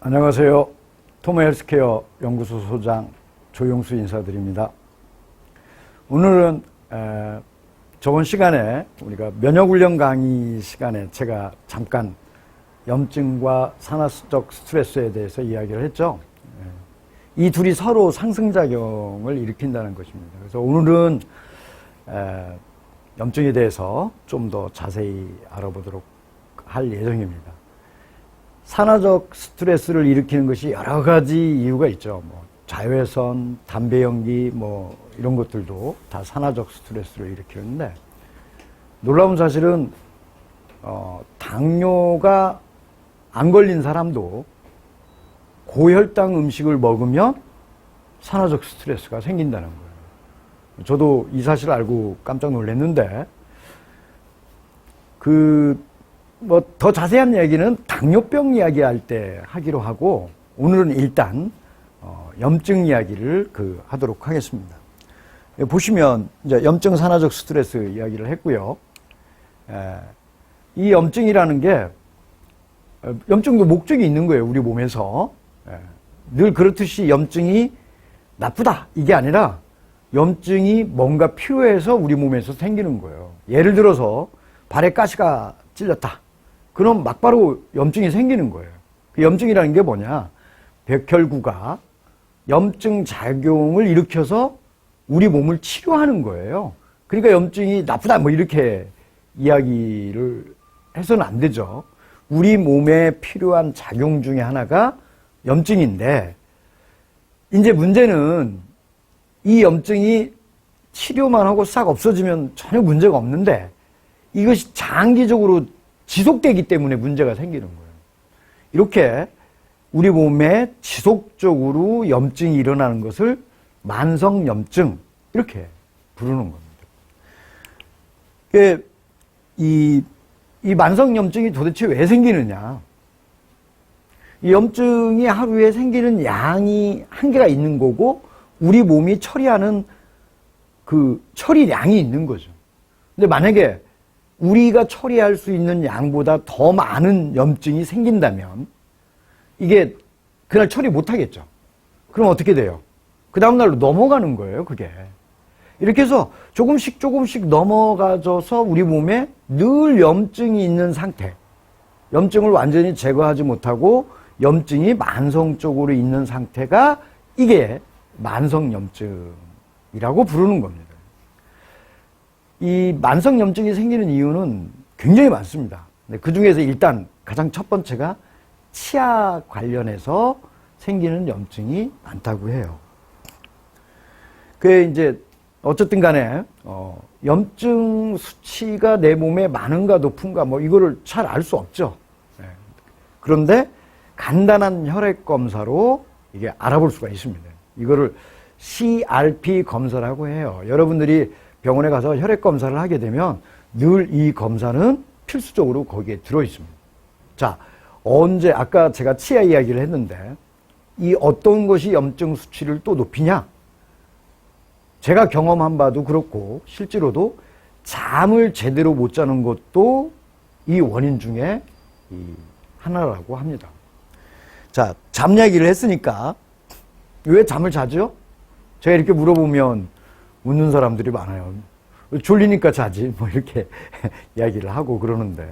안녕하세요. 토모헬스케어 연구소 소장 조용수 인사드립니다. 오늘은 저번 시간에 우리가 면역훈련 강의 시간에 제가 잠깐 염증과 산화적 스트레스에 대해서 이야기를 했죠. 이 둘이 서로 상승작용을 일으킨다는 것입니다. 그래서 오늘은 염증에 대해서 좀 더 자세히 알아보도록 할 예정입니다. 산화적 스트레스를 일으키는 것이 여러 가지 이유가 있죠. 자외선, 담배 연기, 이런 것들도 다 산화적 스트레스를 일으키는데, 놀라운 사실은 당뇨가 안 걸린 사람도 고혈당 음식을 먹으면 산화적 스트레스가 생긴다는 거예요. 저도 이 사실을 알고 깜짝 놀랐는데, 더 자세한 얘기는 당뇨병 이야기할 때 하기로 하고, 오늘은 일단 염증 이야기를 하도록 하겠습니다. 보시면 이제 염증 산화적 스트레스 이야기를 했고요. 이 염증이라는 게 염증도 목적이 있는 거예요. 우리 몸에서 늘 그렇듯이 염증이 나쁘다 이게 아니라 염증이 뭔가 필요해서 우리 몸에서 생기는 거예요. 예를 들어서 발에 가시가 찔렸다. 그럼 막바로 염증이 생기는 거예요. 그 염증이라는 게 뭐냐? 백혈구가 염증 작용을 일으켜서 우리 몸을 치료하는 거예요. 그러니까 염증이 나쁘다 이렇게 이야기를 해서는 안 되죠. 우리 몸에 필요한 작용 중에 하나가 염증인데, 이제 문제는 이 염증이 치료만 하고 싹 없어지면 전혀 문제가 없는데, 이것이 장기적으로 지속되기 때문에 문제가 생기는 거예요. 이렇게 우리 몸에 지속적으로 염증이 일어나는 것을 만성염증 이렇게 부르는 겁니다. 이 만성염증이 도대체 왜 생기느냐? 이 염증이 하루에 생기는 양이 한계가 있는 거고, 우리 몸이 처리하는 그 처리량이 있는 거죠. 근데 만약에 우리가 처리할 수 있는 양보다 더 많은 염증이 생긴다면 이게 그날 처리 못 하겠죠. 그럼 어떻게 돼요? 그 다음날로 넘어가는 거예요, 그게. 이렇게 해서 조금씩 넘어가져서 우리 몸에 늘 염증이 있는 상태, 염증을 완전히 제거하지 못하고 염증이 만성적으로 있는 상태가 이게 만성염증이라고 부르는 겁니다. 이 만성염증이 생기는 이유는 굉장히 많습니다. 그 중에서 일단 가장 첫 번째가 치아 관련해서 생기는 염증이 많다고 해요. 그게 이제 어쨌든 간에 염증 수치가 내 몸에 많은가 높은가 이거를 잘 알 수 없죠. 그런데 간단한 혈액 검사로 이게 알아볼 수가 있습니다. 이거를 CRP 검사라고 해요. 여러분들이 병원에 가서 혈액 검사를 하게 되면 늘 이 검사는 필수적으로 거기에 들어 있습니다. 자, 아까 제가 치아 이야기를 했는데, 이 어떤 것이 염증 수치를 또 높이냐? 제가 경험한 바도 그렇고, 실제로도 잠을 제대로 못 자는 것도 이 원인 중에 하나라고 합니다. 자, 잠 이야기를 했으니까, 왜 잠을 자죠? 제가 이렇게 물어보면 웃는 사람들이 많아요. 졸리니까 자지, 이렇게 이야기를 하고 그러는데.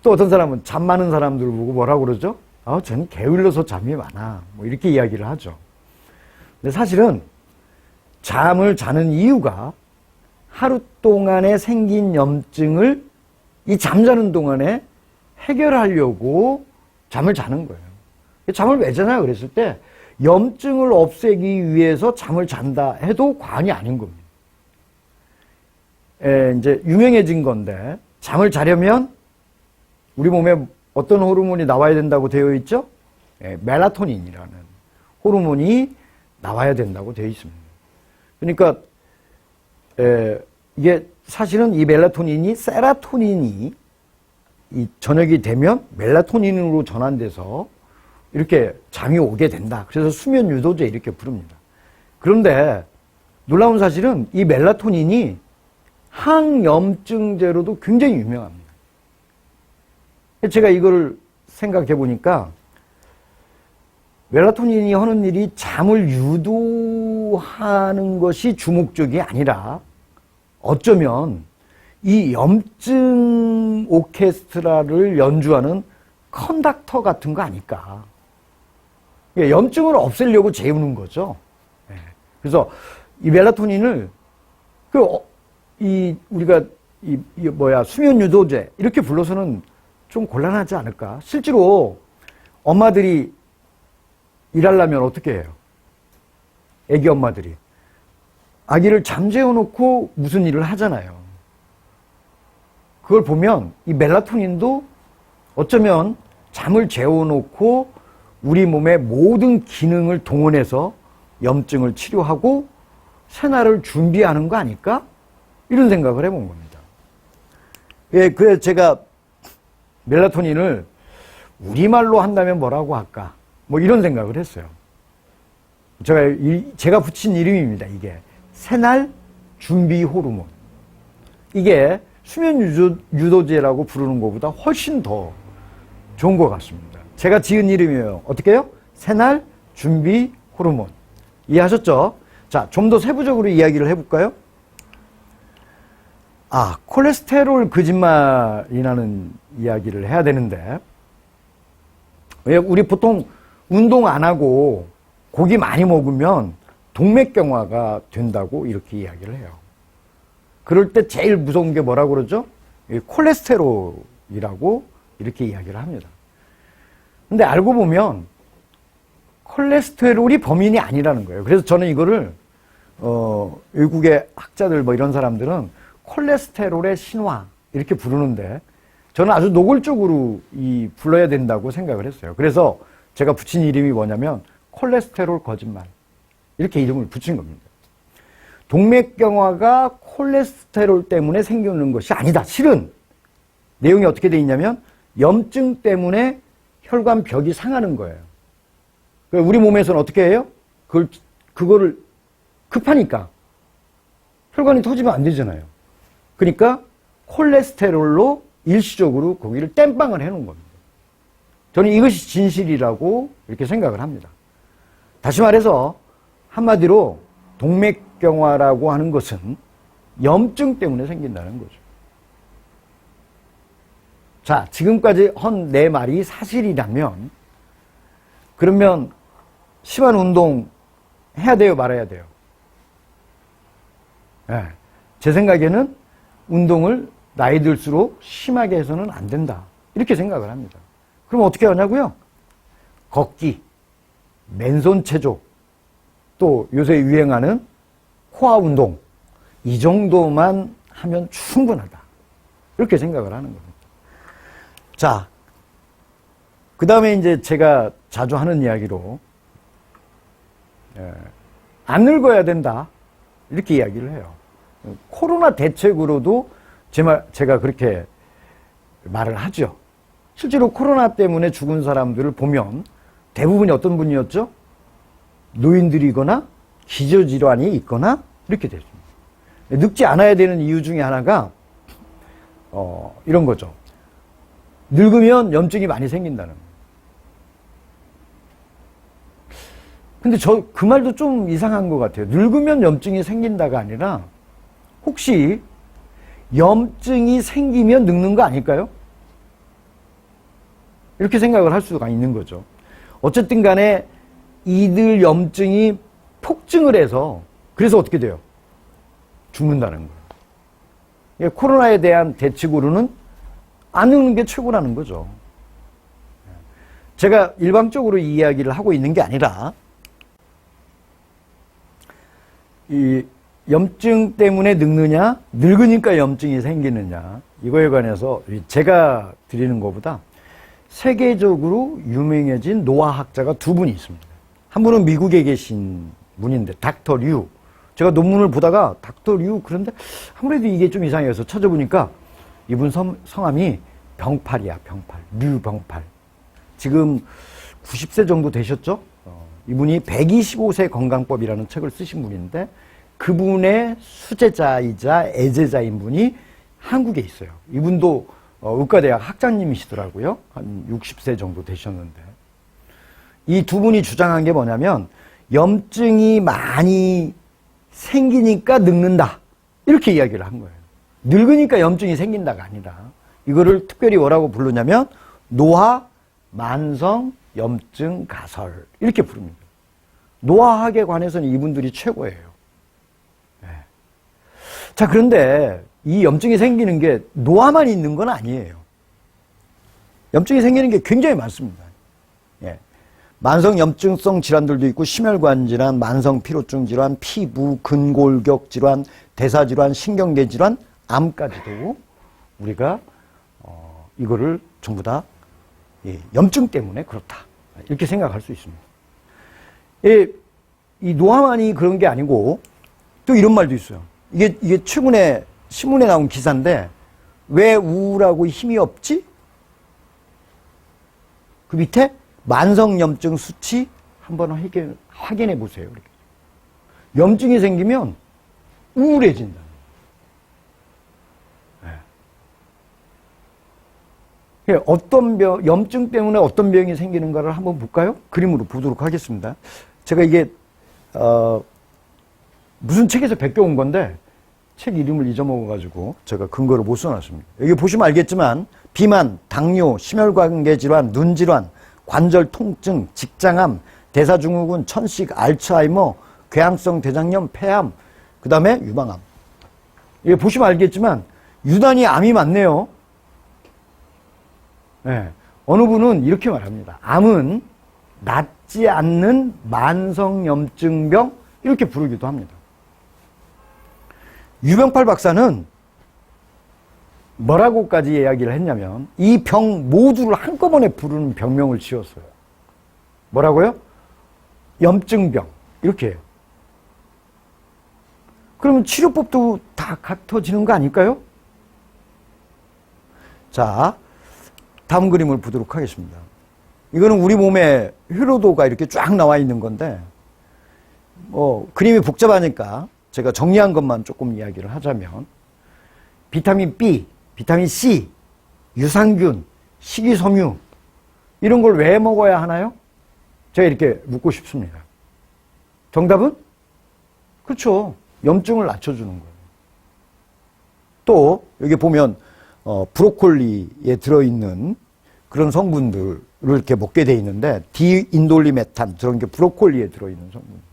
또 어떤 사람은 잠 많은 사람들 보고 뭐라고 그러죠? 쟤는 게을러서 잠이 많아. 이렇게 이야기를 하죠. 근데 사실은 잠을 자는 이유가 하루 동안에 생긴 염증을 이 잠자는 동안에 해결하려고 잠을 자는 거예요. 잠을 왜 자냐 그랬을 때, 염증을 없애기 위해서 잠을 잔다 해도 과언이 아닌 겁니다. 이제 유명해진 건데, 잠을 자려면 우리 몸에 어떤 호르몬이 나와야 된다고 되어 있죠? 멜라토닌이라는 호르몬이 나와야 된다고 되어 있습니다. 그러니까 이게 사실은 이 멜라토닌이 세라토닌이 이 저녁이 되면 멜라토닌으로 전환돼서 이렇게 잠이 오게 된다. 그래서 수면 유도제 이렇게 부릅니다. 그런데 놀라운 사실은 이 멜라토닌이 항염증제로도 굉장히 유명합니다. 제가 이거를 생각해 보니까 멜라토닌이 하는 일이 잠을 유도하는 것이 주목적이 아니라 어쩌면 이 염증 오케스트라를 연주하는 컨덕터 같은 거 아닐까. 염증을 없애려고 재우는 거죠. 그래서 이 멜라토닌을 우리가 수면 유도제 이렇게 불러서는 좀 곤란하지 않을까. 실제로 엄마들이 일하려면 어떻게 해요? 애기 엄마들이 아기를 잠재워 놓고 무슨 일을 하잖아요. 그걸 보면 이 멜라토닌도 어쩌면 잠을 재워놓고 우리 몸의 모든 기능을 동원해서 염증을 치료하고 새날을 준비하는 거 아닐까? 이런 생각을 해본 겁니다. 그래서 제가 멜라토닌을 우리말로 한다면 뭐라고 할까? 뭐 이런 생각을 했어요. 제가 붙인 이름입니다. 이게 새날 준비 호르몬. 이게 수면 유도제라고 부르는 것보다 훨씬 더 좋은 것 같습니다. 제가 지은 이름이에요. 어떻게 해요? 새날 준비 호르몬. 이해하셨죠? 자, 좀 더 세부적으로 이야기를 해볼까요? 콜레스테롤 거짓말이라는 이야기를 해야 되는데, 우리 보통 운동 안 하고 고기 많이 먹으면 동맥경화가 된다고 이렇게 이야기를 해요. 그럴 때 제일 무서운 게 뭐라고 그러죠? 콜레스테롤이라고 이렇게 이야기를 합니다. 근데 알고 보면 콜레스테롤이 범인이 아니라는 거예요. 그래서 저는 이거를 외국의 학자들 뭐 이런 사람들은 콜레스테롤의 신화 이렇게 부르는데 저는 아주 노골적으로 불러야 된다고 생각을 했어요. 그래서 제가 붙인 이름이 뭐냐면 콜레스테롤 거짓말 이렇게 이름을 붙인 겁니다. 동맥경화가 콜레스테롤 때문에 생기는 것이 아니다. 실은 내용이 어떻게 돼 있냐면 염증 때문에 혈관벽이 상하는 거예요. 우리 몸에서는 어떻게 해요? 그거를 급하니까 혈관이 터지면 안 되잖아요. 그러니까 콜레스테롤로 일시적으로 거기를 땜빵을 해놓은 겁니다. 저는 이것이 진실이라고 이렇게 생각을 합니다. 다시 말해서 한마디로 동맥경화라고 하는 것은 염증 때문에 생긴다는 거죠. 자, 지금까지 한 내 말이 사실이라면 그러면 심한 운동 해야 돼요, 말아야 돼요? 제 생각에는 운동을 나이 들수록 심하게 해서는 안 된다. 이렇게 생각을 합니다. 그럼 어떻게 하냐고요? 걷기, 맨손 체조, 또 요새 유행하는 코어 운동, 이 정도만 하면 충분하다. 이렇게 생각을 하는 겁니다. 자, 그 다음에 이제 제가 자주 하는 이야기로, 안 늙어야 된다. 이렇게 이야기를 해요. 코로나 대책으로도 제가 그렇게 말을 하죠. 실제로 코로나 때문에 죽은 사람들을 보면 대부분이 어떤 분이었죠? 노인들이거나 기저질환이 있거나 이렇게 됐습니다. 늙지 않아야 되는 이유 중에 하나가 이런 거죠. 늙으면 염증이 많이 생긴다는 거예요. 근데 그 말도 좀 이상한 것 같아요. 늙으면 염증이 생긴다가 아니라 혹시 염증이 생기면 늙는 거 아닐까요? 이렇게 생각을 할 수가 있는 거죠. 어쨌든 간에 이들 염증이 폭증을 해서 그래서 어떻게 돼요? 죽는다는 거예요. 코로나에 대한 대책으로는 안 늙는 게 최고라는 거죠. 제가 일방적으로 이 이야기를 하고 있는 게 아니라 이 염증 때문에 늙느냐, 늙으니까 염증이 생기느냐, 이거에 관해서 제가 드리는 것보다 세계적으로 유명해진 노화학자가 두 분이 있습니다. 한 분은 미국에 계신 분인데 닥터 류. 제가 논문을 보다가 닥터 류 그런데 아무래도 이게 좀 이상해서 찾아보니까 이분 성함이 병팔이야. 병팔. 류병팔. 지금 90세 정도 되셨죠? 이분이 125세 건강법이라는 책을 쓰신 분인데 그분의 수제자이자 애제자인 분이 한국에 있어요. 이분도 의과대학 학장님이시더라고요. 한 60세 정도 되셨는데 이 두 분이 주장한 게 뭐냐면 염증이 많이 생기니까 늙는다. 이렇게 이야기를 한 거예요. 늙으니까 염증이 생긴다가 아니라 이거를 특별히 뭐라고 부르냐면 노화 만성 염증 가설 이렇게 부릅니다. 노화학에 관해서는 이분들이 최고예요. 네. 자, 그런데 이 염증이 생기는 게 노화만 있는 건 아니에요. 염증이 생기는 게 굉장히 많습니다. 예. 만성 염증성 질환들도 있고 심혈관 질환, 만성 피로증 질환, 피부, 근골격 질환, 대사 질환, 신경계 질환, 암까지도 우리가 이거를 전부 다 염증 때문에 그렇다. 이렇게 생각할 수 있습니다. 이 노화만이 그런 게 아니고 또 이런 말도 있어요. 이게 최근에 신문에 나온 기사인데 왜 우울하고 힘이 없지? 그 밑에 만성염증 수치 한번 확인해 보세요. 이렇게. 염증이 생기면 우울해진다. 네. 어떤 염증 때문에 어떤 병이 생기는가를 한번 볼까요? 그림으로 보도록 하겠습니다. 제가 이게 무슨 책에서 베껴온 건데 책 이름을 잊어먹어가지고 제가 근거를 못 써놨습니다. 여기 보시면 알겠지만 비만, 당뇨, 심혈관계 질환, 눈 질환, 관절 통증, 직장암, 대사증후군, 천식, 알츠하이머, 궤양성 대장염, 폐암, 그 다음에 유방암. 이게 보시면 알겠지만 유난히 암이 많네요. 네. 어느 분은 이렇게 말합니다. 암은 낫지 않는 만성염증병 이렇게 부르기도 합니다. 유병팔 박사는 뭐라고까지 이야기를 했냐면 이 병 모두를 한꺼번에 부르는 병명을 지었어요. 뭐라고요? 염증병 이렇게 해요. 그러면 치료법도 다 같아지는 거 아닐까요? 자, 다음 그림을 보도록 하겠습니다. 이거는 우리 몸에 효로도가 이렇게 쫙 나와 있는 건데 그림이 복잡하니까 제가 정리한 것만 조금 이야기를 하자면 비타민 B, 비타민 C, 유산균, 식이섬유 이런 걸 왜 먹어야 하나요? 제가 이렇게 묻고 싶습니다. 정답은? 그렇죠. 염증을 낮춰주는 거예요. 또 여기 보면 브로콜리에 들어있는 그런 성분들을 이렇게 먹게 돼 있는데 디인돌리메탄 그런 게 브로콜리에 들어있는 성분.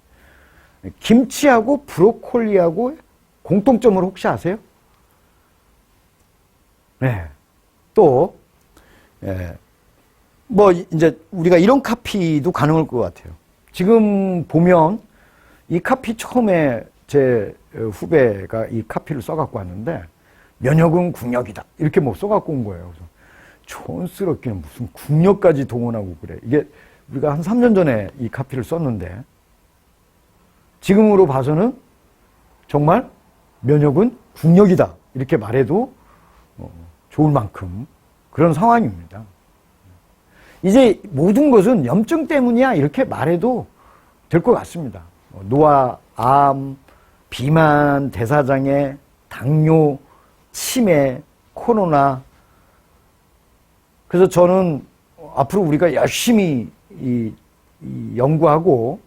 김치하고 브로콜리하고 공통점을 혹시 아세요? 네. 또 뭐 이제 우리가 이런 카피도 가능할 것 같아요. 지금 보면 이 카피 처음에 제 후배가 이 카피를 써갖고 왔는데 면역은 국력이다 이렇게 뭐 써갖고 온 거예요. 그래서 촌스럽기는 무슨 국력까지 동원하고 그래. 이게 우리가 한 3년 전에 이 카피를 썼는데 지금으로 봐서는 정말 면역은 국력이다 이렇게 말해도 좋을 만큼 그런 상황입니다. 이제 모든 것은 염증 때문이야 이렇게 말해도 될 것 같습니다. 노화, 암, 비만, 대사장애, 당뇨, 치매, 코로나. 그래서 저는 앞으로 우리가 열심히 이 연구하고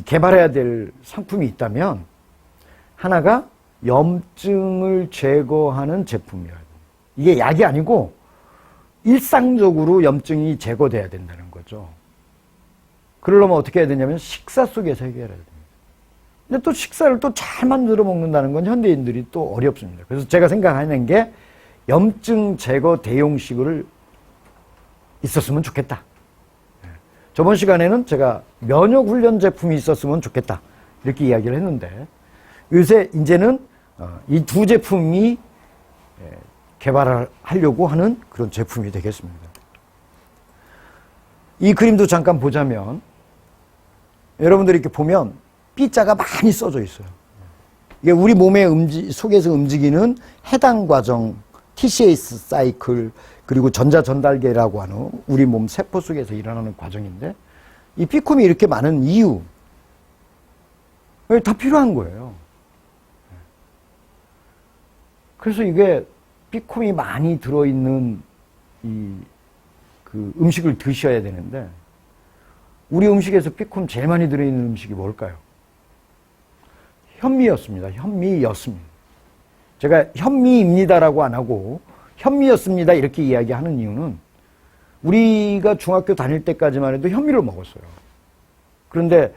개발해야 될 상품이 있다면 하나가 염증을 제거하는 제품이에요. 이게 약이 아니고 일상적으로 염증이 제거돼야 된다는 거죠. 그러려면 어떻게 해야 되냐면 식사 속에서 해결해야 됩니다. 근데 또 식사를 또 잘 만들어 먹는다는 건 현대인들이 또 어렵습니다. 그래서 제가 생각하는 게 염증 제거 대용식을 있었으면 좋겠다. 저번 시간에는 제가 면역 훈련 제품이 있었으면 좋겠다 이렇게 이야기를 했는데 요새 이제는 이 두 제품이 개발을 하려고 하는 그런 제품이 되겠습니다. 이 그림도 잠깐 보자면 여러분들이 이렇게 보면 B자가 많이 써져 있어요. 이게 우리 몸의 속에서 움직이는 해당 과정, TCAS 사이클, 그리고 전자전달계라고 하는 우리 몸 세포 속에서 일어나는 과정인데 이 B콤이 이렇게 많은 이유 다 필요한 거예요. 그래서 이게 B콤이 많이 들어있는 그 음식을 드셔야 되는데 우리 음식에서 비콤 제일 많이 들어있는 음식이 뭘까요? 현미였습니다. 현미였습니다. 제가 현미입니다라고 안 하고 현미였습니다 이렇게 이야기하는 이유는 우리가 중학교 다닐 때까지만 해도 현미를 먹었어요. 그런데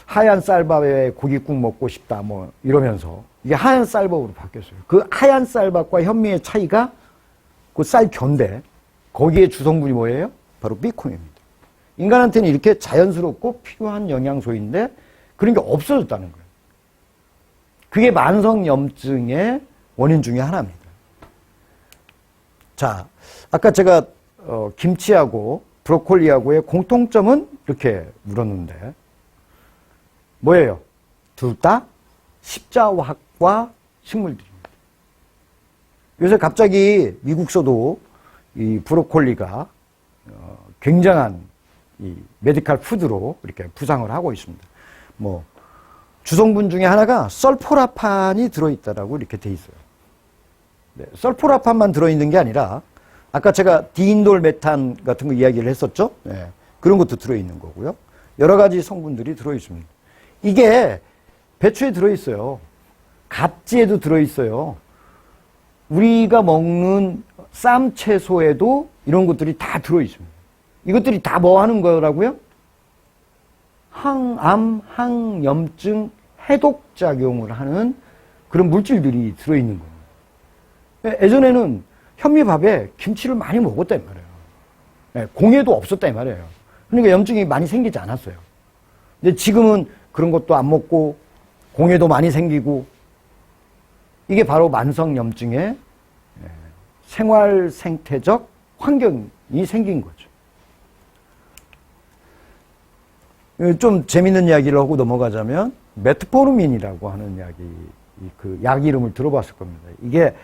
하얀 쌀밥에 고깃국 먹고 싶다 뭐 이러면서 이게 하얀 쌀밥으로 바뀌었어요. 그 하얀 쌀밥과 현미의 차이가 그 쌀견데 거기에 주성분이 뭐예요? 바로 비콤입니다. 인간한테는 이렇게 자연스럽고 필요한 영양소인데 그런 게 없어졌다는 거예요. 그게 만성염증의 원인 중에 하나입니다. 자, 아까 제가 김치하고 브로콜리하고의 공통점은 이렇게 물었는데 뭐예요? 둘 다 십자화학과 식물들입니다. 요새 갑자기 미국서도 이 브로콜리가 굉장한 이 메디컬 푸드로 이렇게 부상을 하고 있습니다. 뭐 주성분 중에 하나가 설포라판이 들어있다라고 이렇게 돼 있어요. 네, 설포라판만 들어있는 게 아니라 아까 제가 디인돌 메탄 같은 거 이야기를 했었죠. 네, 그런 것도 들어있는 거고요. 여러 가지 성분들이 들어있습니다. 이게 배추에 들어있어요. 갓지에도 들어있어요. 우리가 먹는 쌈 채소에도 이런 것들이 다 들어있습니다. 이것들이 다 뭐 하는 거라고요? 항암, 항염증, 해독작용을 하는 그런 물질들이 들어있는 거예요. 예전에는 현미밥에 김치를 많이 먹었단 말이에요. 공해도 없었단 말이에요. 그러니까 염증이 많이 생기지 않았어요. 근데 지금은 그런 것도 안 먹고 공해도 많이 생기고 이게 바로 만성염증의 생활 생태적 환경이 생긴 거죠. 좀 재밌는 이야기를 하고 넘어가자면 메트포르민이라고 하는 약이 그 약 이름을 들어봤을 겁니다. 이게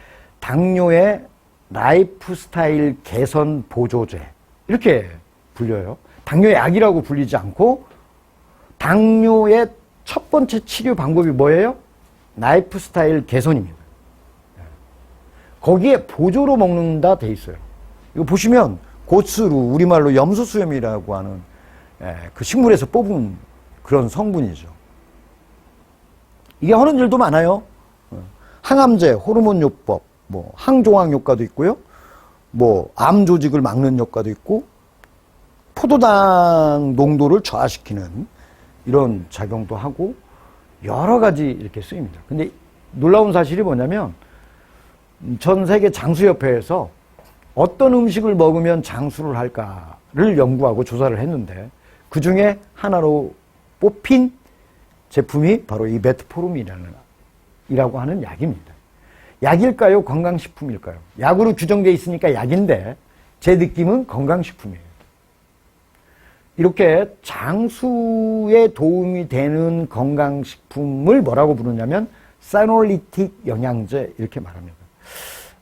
당뇨의 라이프 스타일 개선 보조제 이렇게 불려요. 당뇨 약이라고 불리지 않고 당뇨의 첫 번째 치료 방법이 뭐예요? 라이프 스타일 개선입니다. 거기에 보조로 먹는다 돼 있어요. 이거 보시면 고스루 우리말로 염소수염이라고 하는 그 식물에서 뽑은 그런 성분이죠. 이게 하는 일도 많아요. 항암제, 호르몬 요법, 뭐 항종황 효과도 있고요. 뭐 암 조직을 막는 효과도 있고 포도당 농도를 저하시키는 이런 작용도 하고 여러 가지 이렇게 쓰입니다. 근데 놀라운 사실이 뭐냐면 전 세계 장수협회에서 어떤 음식을 먹으면 장수를 할까를 연구하고 조사를 했는데 그 중에 하나로 뽑힌 제품이 바로 이 메트포르민이라고 하는 약입니다. 약일까요? 건강식품일까요? 약으로 규정되어 있으니까 약인데 제 느낌은 건강식품이에요. 이렇게 장수에 도움이 되는 건강식품을 뭐라고 부르냐면 세놀리틱 영양제 이렇게 말합니다.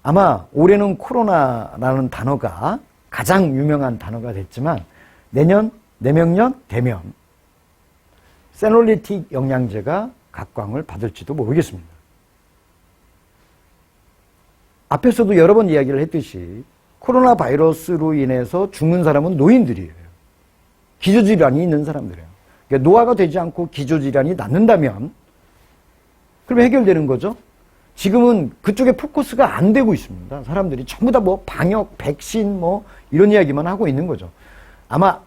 아마 올해는 코로나라는 단어가 가장 유명한 단어가 됐지만 내년, 내명년 되면 세놀리틱 영양제가 각광을 받을지도 모르겠습니다. 앞에서도 여러 번 이야기를 했듯이 코로나 바이러스로 인해서 죽는 사람은 노인들이에요. 기저질환이 있는 사람들이에요. 그러니까 노화가 되지 않고 기저질환이 낫는다면 그럼 해결되는 거죠. 지금은 그쪽에 포커스가 안 되고 있습니다. 사람들이 전부 다 뭐 방역, 백신 뭐 이런 이야기만 하고 있는 거죠. 아마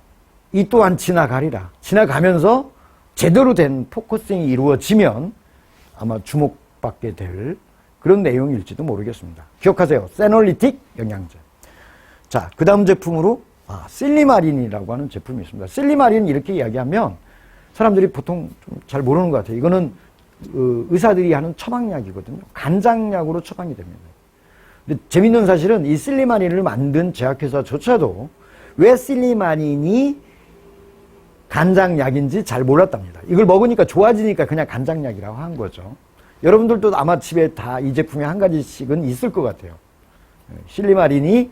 이 또한 지나가리라. 지나가면서 제대로 된 포커싱이 이루어지면 아마 주목받게 될 그런 내용일지도 모르겠습니다. 기억하세요. 세놀리틱 영양제. 자, 그 다음 제품으로 실리마린이라고 하는 제품이 있습니다. 실리마린 이렇게 이야기하면 사람들이 보통 좀 잘 모르는 것 같아요. 이거는 의사들이 하는 처방약이거든요. 간장약으로 처방이 됩니다. 근데 재밌는 사실은 이 실리마린을 만든 제약회사조차도 왜 실리마린이 간장약인지 잘 몰랐답니다. 이걸 먹으니까 좋아지니까 그냥 간장약이라고 한 거죠. 여러분들도 아마 집에 다 이 제품에 한 가지씩은 있을 것 같아요. 실리마린이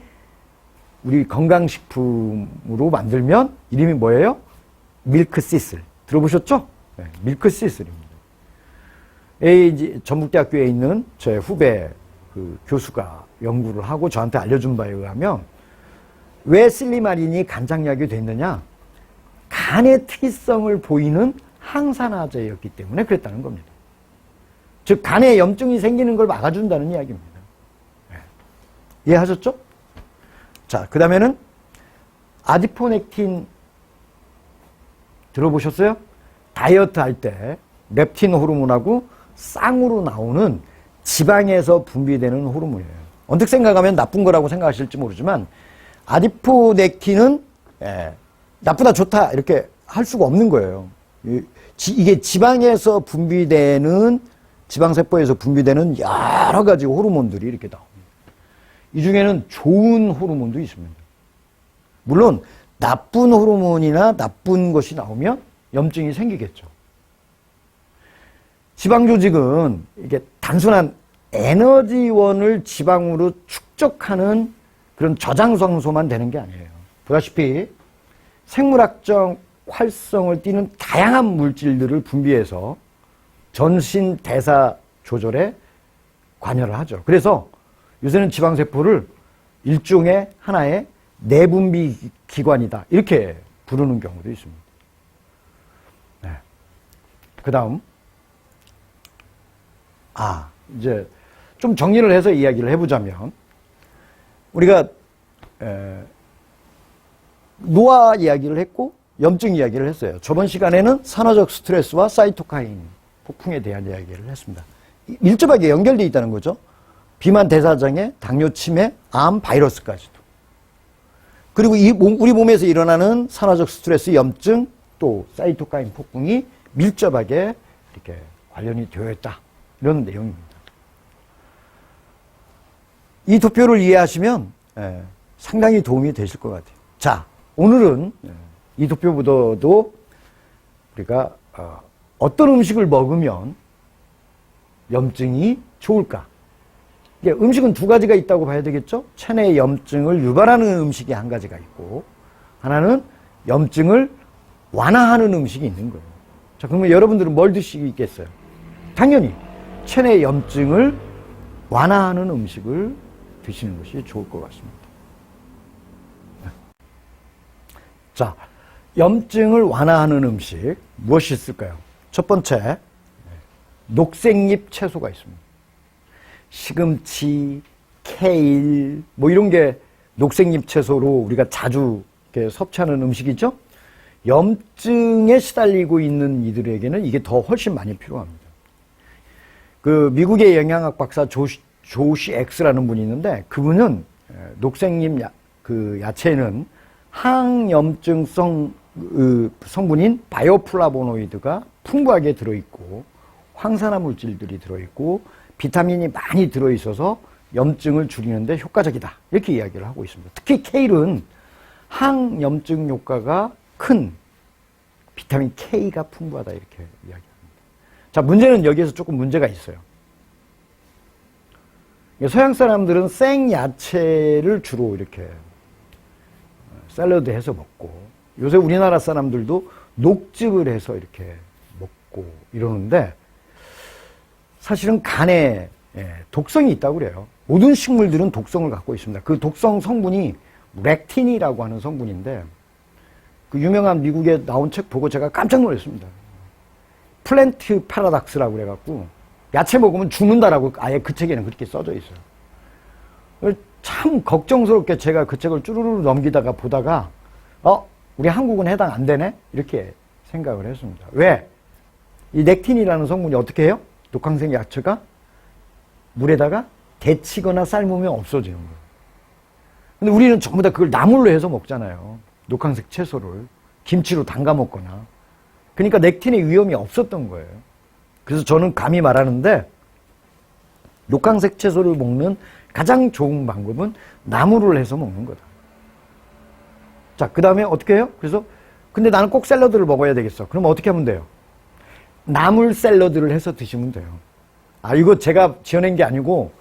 우리 건강식품으로 만들면 이름이 뭐예요? 밀크시슬. 들어보셨죠? 네, 밀크시슬입니다. 전북대학교에 있는 제 후배 그 교수가 연구를 하고 저한테 알려준 바에 의하면 왜 실리마린이 간장약이 됐느냐? 간의 특이성을 보이는 항산화제였기 때문에 그랬다는 겁니다. 즉 간에 염증이 생기는 걸 막아준다는 이야기입니다. 네. 이해하셨죠? 자, 그 다음에는 아디포넥틴 들어보셨어요? 다이어트 할 때 렙틴 호르몬하고 쌍으로 나오는 지방에서 분비되는 호르몬이에요. 언뜻 생각하면 나쁜 거라고 생각하실지 모르지만 아디포넥틴은 나쁘다 좋다 이렇게 할 수가 없는 거예요. 이게 지방에서 분비되는 지방세포에서 분비되는 여러 가지 호르몬들이 이렇게 나옵니다. 이 중에는 좋은 호르몬도 있습니다. 물론 나쁜 호르몬이나 나쁜 것이 나오면 염증이 생기겠죠. 지방조직은 이게 단순한 에너지원을 지방으로 축적하는 그런 저장성소만 되는 게 아니에요. 보다시피 생물학적 활성을 띠는 다양한 물질들을 분비해서 전신 대사 조절에 관여를 하죠. 그래서 요새는 지방세포를 일종의 하나의 내분비 기관이다 이렇게 부르는 경우도 있습니다. 네. 그 다음 이제 좀 정리를 해서 이야기를 해보자면 우리가 노화 이야기를 했고 염증 이야기를 했어요. 저번 시간에는 산화적 스트레스와 사이토카인 폭풍에 대한 이야기를 했습니다. 밀접하게 연결되어 있다는 거죠. 비만, 대사장애, 당뇨, 치매, 암, 바이러스까지도. 그리고 우리 몸에서 일어나는 산화적 스트레스, 염증, 또 사이토카인 폭풍이 밀접하게 이렇게 관련이 되어 있다. 이런 내용입니다. 이 도표를 이해하시면 상당히 도움이 되실 것 같아요. 자, 오늘은 이 도표보다도 우리가 어떤 음식을 먹으면 염증이 좋을까? 음식은 두 가지가 있다고 봐야 되겠죠? 체내 염증을 유발하는 음식이 한 가지가 있고 하나는 염증을 완화하는 음식이 있는 거예요. 자, 그러면 여러분들은 뭘 드시겠어요? 당연히 체내 염증을 완화하는 음식을 드시는 것이 좋을 것 같습니다. 자, 염증을 완화하는 음식 무엇이 있을까요? 첫 번째, 녹색잎 채소가 있습니다. 시금치, 케일, 뭐 이런 게 녹색잎 채소로 우리가 자주 이렇게 섭취하는 음식이죠? 염증에 시달리고 있는 이들에게는 이게 더 훨씬 많이 필요합니다. 그 미국의 영양학 박사 조시 X라는 분이 있는데 그분은 녹색잎 그 야채에는 항염증성 성분인 바이오플라보노이드가 풍부하게 들어있고 황산화 물질들이 들어있고 비타민이 많이 들어있어서 염증을 줄이는데 효과적이다 이렇게 이야기를 하고 있습니다. 특히 케일은 항염증 효과가 큰 비타민 K가 풍부하다 이렇게 이야기합니다. 자, 문제는 여기에서 조금 문제가 있어요. 서양 사람들은 생야채를 주로 이렇게 샐러드 해서 먹고 요새 우리나라 사람들도 녹즙을 해서 이렇게 먹고 이러는데 사실은 간에 독성이 있다고 그래요. 모든 식물들은 독성을 갖고 있습니다. 그 독성 성분이 렉틴이라고 하는 성분인데 그 유명한 미국에 나온 책 보고 제가 깜짝 놀랐습니다. 플랜트 패러닥스라고 그래갖고 야채 먹으면 죽는다라고 아예 그 책에는 그렇게 써져 있어요. 참 걱정스럽게 제가 그 책을 쭈루루 넘기다가 보다가 우리 한국은 해당 안 되네? 이렇게 생각을 했습니다. 왜? 이 렉틴이라는 성분이 어떻게 해요? 독황색 야채가 물에다가 데치거나 삶으면 없어지는 거예요. 근데 우리는 전부 다 그걸 나물로 해서 먹잖아요. 녹황색 채소를 김치로 담가 먹거나. 그러니까 렉틴의 위험이 없었던 거예요. 그래서 저는 감히 말하는데 녹황색 채소를 먹는 가장 좋은 방법은 나물을 해서 먹는 거다. 자, 그 다음에 어떻게 해요? 그래서 근데 나는 꼭 샐러드를 먹어야 되겠어. 그럼 어떻게 하면 돼요? 나물 샐러드를 해서 드시면 돼요. 이거 제가 지어낸 게 아니고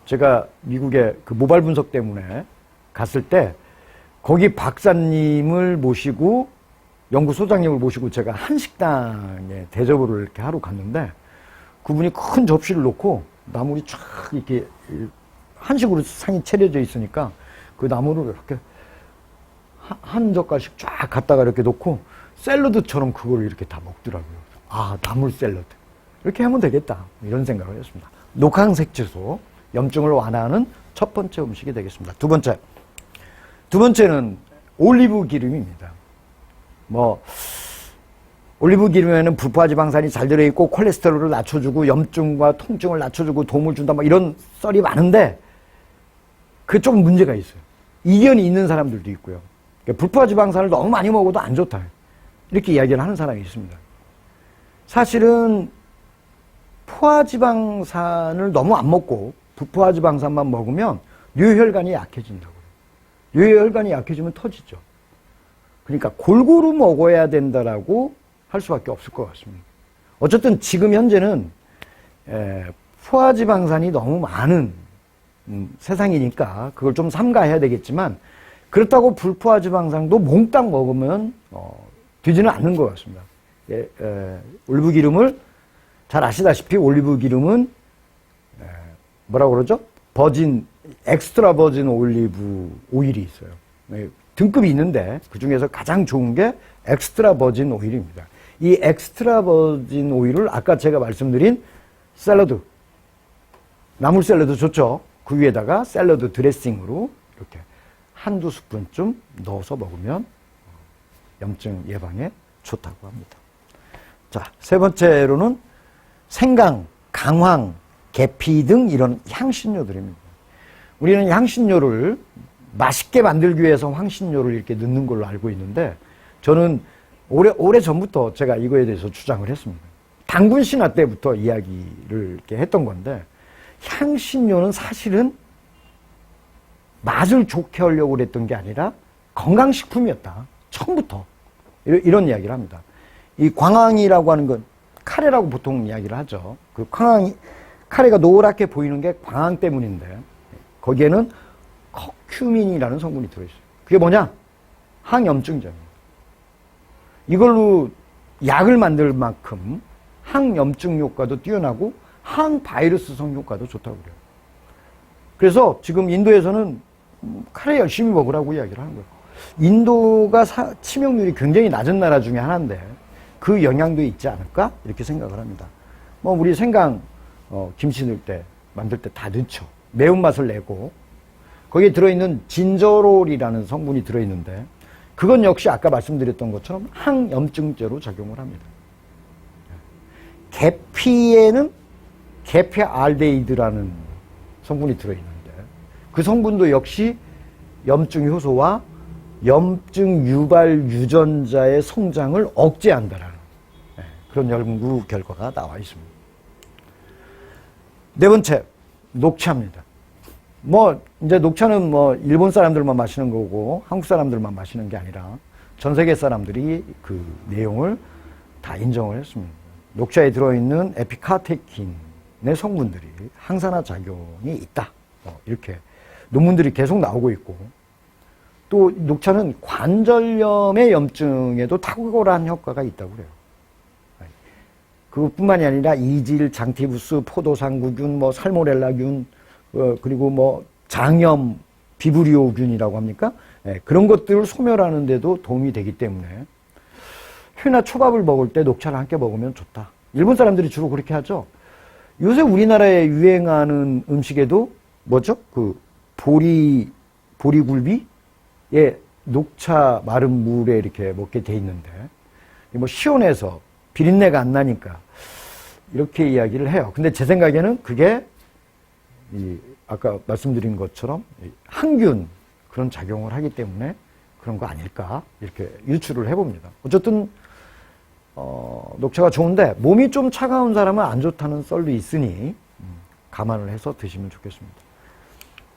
제가 미국에 그 모발 분석 때문에 갔을 때 거기 박사님을 모시고 연구소장님을 모시고 제가 한식당에 대접을 이렇게 하러 갔는데 그분이 큰 접시를 놓고 나물이 쫙 이렇게 한식으로 상이 차려져 있으니까 그 나물을 이렇게 한 젓갈씩 쫙 갖다가 이렇게 놓고 샐러드처럼 그걸 이렇게 다 먹더라고요. 아, 나물 샐러드. 이렇게 하면 되겠다. 이런 생각을 했습니다. 녹황색채소, 염증을 완화하는 첫 번째 음식이 되겠습니다. 두 번째는 올리브 기름입니다. 올리브 기름에는 불포화지방산이 잘 들어있고 콜레스테롤을 낮춰주고 염증과 통증을 낮춰주고 도움을 준다 이런 썰이 많은데 그게 조금 문제가 있어요. 이견이 있는 사람들도 있고요. 그러니까 불포화지방산을 너무 많이 먹어도 안 좋다. 이렇게 이야기를 하는 사람이 있습니다. 사실은 포화지방산을 너무 안 먹고 불포화지방산만 먹으면 뇌혈관이 약해진다고요. 뇌혈관이 약해지면 터지죠. 그러니까 골고루 먹어야 된다라고 할 수밖에 없을 것 같습니다. 어쨌든 지금 현재는 포화지방산이 너무 많은 세상이니까 그걸 좀 삼가해야 되겠지만 그렇다고 불포화지방산도 몽땅 먹으면 되지는 않는 것 같습니다. 올리브 기름을 잘 아시다시피 올리브 기름은 뭐라고 그러죠? 엑스트라 버진 올리브 오일이 있어요. 등급이 있는데 그 중에서 가장 좋은 게 엑스트라 버진 오일입니다. 이 엑스트라 버진 오일을 아까 제가 말씀드린 샐러드, 나물 샐러드 좋죠? 그 위에다가 샐러드 드레싱으로 이렇게 한두 스푼쯤 넣어서 먹으면 염증 예방에 좋다고 합니다. 자, 세 번째로는 생강, 강황, 계피 등 이런 향신료들입니다. 우리는 향신료를 맛있게 만들기 위해서 향신료를 이렇게 넣는 걸로 알고 있는데 저는 오래 전부터 제가 이거에 대해서 주장을 했습니다. 당군 신화 때부터 이야기를 이렇게 했던 건데 향신료는 사실은 맛을 좋게 하려고 그랬던 게 아니라 건강식품이었다. 처음부터. 이런 이야기를 합니다. 이 광황이라고 하는 건 카레라고 보통 이야기를 하죠. 그 카레가 노랗게 보이는 게 광황 때문인데 거기에는 커큐민이라는 성분이 들어있어요. 그게 뭐냐? 항염증제입니다. 이걸로 약을 만들 만큼 항염증 효과도 뛰어나고 항바이러스성 효과도 좋다고 그래요. 그래서 지금 인도에서는 카레 열심히 먹으라고 이야기를 하는 거예요. 인도가 치명률이 굉장히 낮은 나라 중에 하나인데 그 영향도 있지 않을까? 이렇게 생각을 합니다. 우리 생강, 김치 넣을 때, 만들 때 다 넣죠. 매운맛을 내고 거기에 들어있는 진저롤이라는 성분이 들어있는데 그건 역시 아까 말씀드렸던 것처럼 항염증제로 작용을 합니다. 계피에는 계피알데히드라는 성분이 들어있는데 그 성분도 역시 염증 효소와 염증 유발 유전자의 성장을 억제한다라는 그런 연구 결과가 나와 있습니다. 네 번째, 녹차입니다. 이제 녹차는 일본 사람들만 마시는 거고 한국 사람들만 마시는 게 아니라 전 세계 사람들이 그 내용을 다 인정을 했습니다. 녹차에 들어있는 에피카테킨의 성분들이 항산화 작용이 있다. 이렇게 논문들이 계속 나오고 있고 또 녹차는 관절염의 염증에도 탁월한 효과가 있다고 그래요. 그것뿐만이 아니라 이질, 장티부스, 포도상구균, 살모넬라균, 그리고 장염, 비브리오균이라고 합니까? 그런 것들을 소멸하는 데도 도움이 되기 때문에 회나 초밥을 먹을 때 녹차를 함께 먹으면 좋다. 일본 사람들이 주로 그렇게 하죠. 요새 우리나라에 유행하는 음식에도 뭐죠? 그 보리굴비에 녹차 마른 물에 이렇게 먹게 돼 있는데 시원해서 비린내가 안 나니까 이렇게 이야기를 해요. 근데 제 생각에는 그게 아까 말씀드린 것처럼 항균 그런 작용을 하기 때문에 그런 거 아닐까 이렇게 유추를 해봅니다. 어쨌든 녹차가 좋은데 몸이 좀 차가운 사람은 안 좋다는 썰도 있으니 감안을 해서 드시면 좋겠습니다.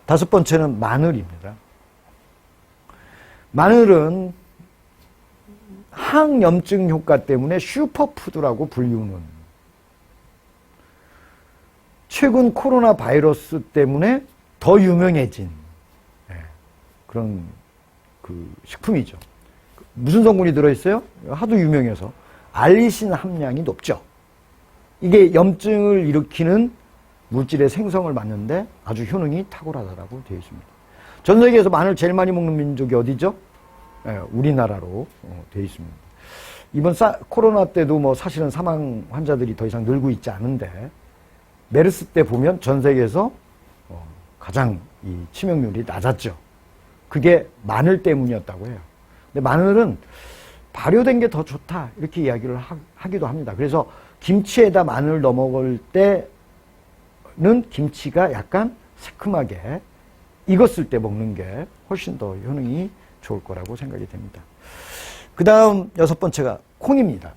다섯 번째는 마늘입니다. 마늘은 항염증 효과 때문에 슈퍼푸드라고 불리우는 최근 코로나 바이러스 때문에 더 유명해진 그런 그 식품이죠. 무슨 성분이 들어있어요? 하도 유명해서 알리신 함량이 높죠. 이게 염증을 일으키는 물질의 생성을 막는데 아주 효능이 탁월하다고 되어 있습니다. 전 세계에서 마늘 제일 많이 먹는 민족이 어디죠? 우리나라로 되어 있습니다. 이번 코로나 때도 뭐 사실은 사망 환자들이 더 이상 늘고 있지 않은데 메르스 때 보면 전 세계에서 가장 이 치명률이 낮았죠. 그게 마늘 때문이었다고 해요. 근데 마늘은 발효된 게 더 좋다 이렇게 이야기를 하기도 합니다. 그래서 김치에다 마늘 넣어 먹을 때는 김치가 약간 새큼하게 익었을 때 먹는 게 훨씬 더 효능이 좋을 거라고 생각이 됩니다. 그 다음 6번째가 콩입니다.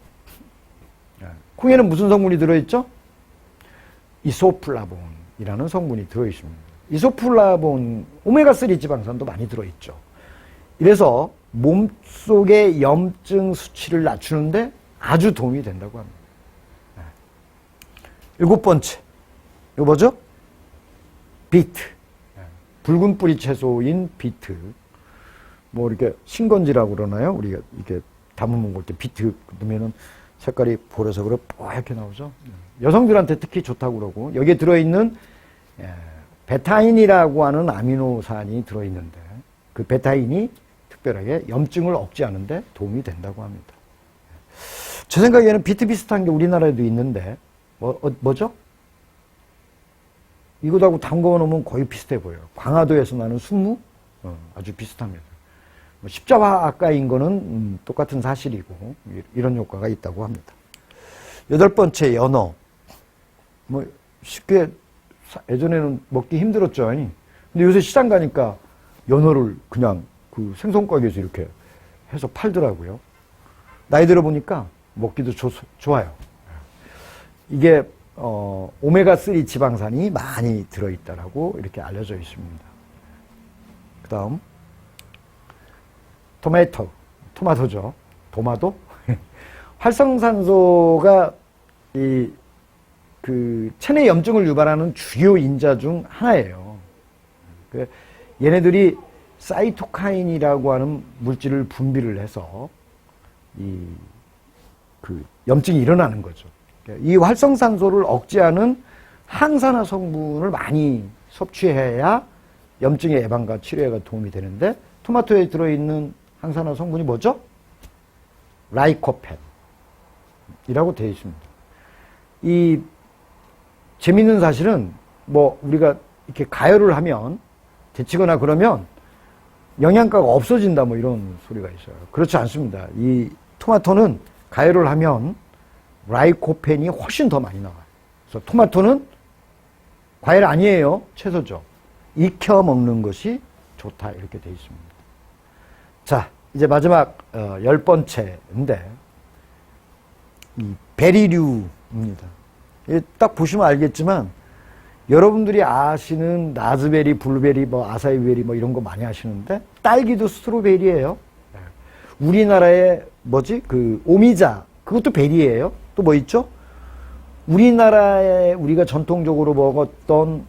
콩에는 무슨 성분이 들어있죠? 이소플라본이라는 성분이 들어있습니다. 이소플라본, 오메가3 지방산도 많이 들어있죠. 이래서 몸속의 염증 수치를 낮추는데 아주 도움이 된다고 합니다. 7번째, 이거 뭐죠? 비트. 붉은 뿌리 채소인 비트. 뭐 이렇게 신건지라고 그러나요? 우리가 이렇게 담아 먹을 때 비트 넣으면은 색깔이 보라색으로 뽀얗게 나오죠. 여성들한테 특히 좋다고 그러고 여기에 들어있는 베타인이라고 하는 아미노산이 들어있는데 그 베타인이 특별하게 염증을 억제하는데 도움이 된다고 합니다. 제 생각에는 비트 비슷한 게 우리나라에도 있는데 뭐죠? 이거하고 담궈 놓으면 거의 비슷해 보여요. 광화도에서 나는 순무 아주 비슷합니다. 십자화가인 거는 똑같은 사실이고 이런 효과가 있다고 합니다. 8번째 연어. 뭐 쉽게 예전에는 먹기 힘들었죠. 근데 요새 시장 가니까 연어를 그냥 그 생선가게에서 이렇게 해서 팔더라고요. 나이 들어보니까 먹기도 좋아요. 이게 오메가3 지방산이 많이 들어있다라고 이렇게 알려져 있습니다. 그 다음 토마토죠. 토마토? 활성산소가 그 체내 염증을 유발하는 주요 인자 중 하나예요. 얘네들이 사이토카인이라고 하는 물질을 분비를 해서 그 염증이 일어나는 거죠. 이 활성산소를 억제하는 항산화 성분을 많이 섭취해야 염증의 예방과 치료에가 도움이 되는데 토마토에 들어있는 항산화 성분이 뭐죠? 라이코펜이라고 되어 있습니다. 이 재밌는 사실은 뭐 우리가 이렇게 가열을 하면 데치거나 그러면 영양가가 없어진다 뭐 이런 소리가 있어요. 그렇지 않습니다. 이 토마토는 가열을 하면 라이코펜이 훨씬 더 많이 나와요. 그래서 토마토는 과일 아니에요. 채소죠. 익혀 먹는 것이 좋다 이렇게 되어 있습니다. 자, 이제 마지막 10번째인데 이 베리류입니다. 딱 보시면 알겠지만 여러분들이 아시는 라즈베리, 블루베리, 뭐 아사이베리 뭐 이런 거 많이 하시는데 딸기도 스트로베리예요. 우리나라의 뭐지? 그 오미자 그것도 베리예요. 또 뭐 있죠? 우리나라에 우리가 전통적으로 먹었던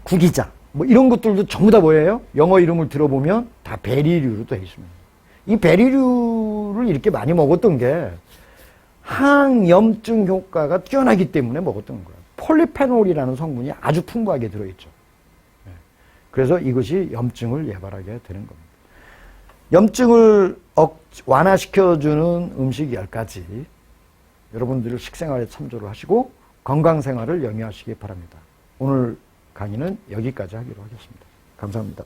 구기자 뭐 이런 것들도 전부 다 뭐예요? 영어 이름을 들어보면 다 베리류로 되어 있습니다. 이 베리류를 이렇게 많이 먹었던 게 항염증 효과가 뛰어나기 때문에 먹었던 거예요. 폴리페놀이라는 성분이 아주 풍부하게 들어있죠. 그래서 이것이 염증을 예발하게 되는 겁니다. 염증을 완화시켜주는 음식 10가지 여러분들 식생활에 참조를 하시고 건강생활을 영위하시기 바랍니다. 오늘 강의는 여기까지 하기로 하겠습니다. 감사합니다.